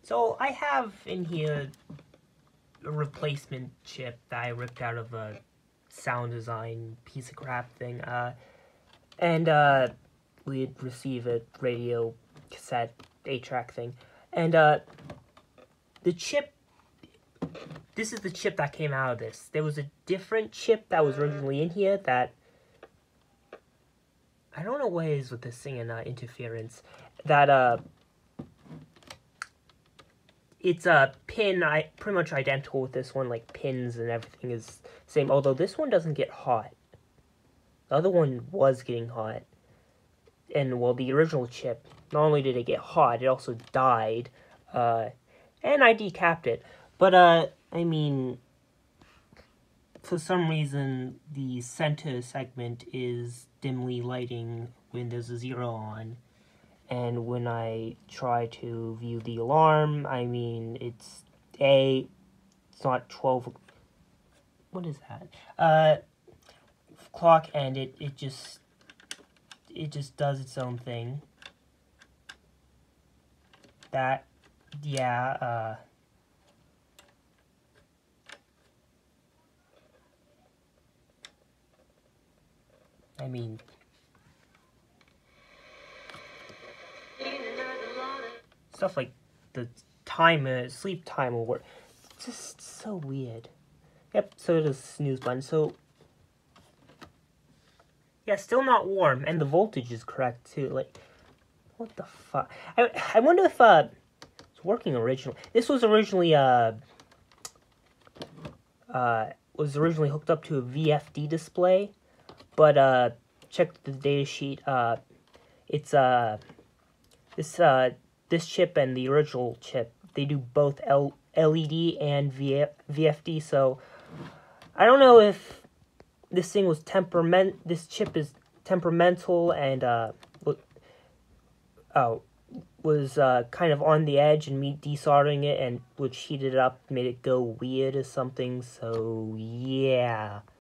So I have in here a replacement chip that I ripped out of a sound design piece of crap thing, and we'd receive a radio cassette 8-track thing, and the chip, this is the chip that came out of this. There was a different chip that was originally in here that, I don't know what it is with this thing and interference, that it's a pin, pretty much identical with this one, like pins and everything is same, although this one doesn't get hot. The other one was getting hot. And, well, the original chip, not only did it get hot, it also died, and I decapped it. But, I mean, for some reason, the center segment is dimly lighting when there's a 0 on. And when I try to view the alarm, I mean, it's not 12, what is that? Clock, and it just does its own thing. That, yeah, I mean, stuff like the timer, sleep timer work. It's just so weird. Yep, so it is snooze button. So, yeah, still not warm, and the voltage is correct too. Like, what the fuck? I wonder if it's working originally. This was originally hooked up to a VFD display, but check the data sheet. It's this chip and the original chip, they do both LED and VFD, so I don't know if this thing was this chip is temperamental and was kind of on the edge, and me desoldering it and which heated it up made it go weird or something, so yeah.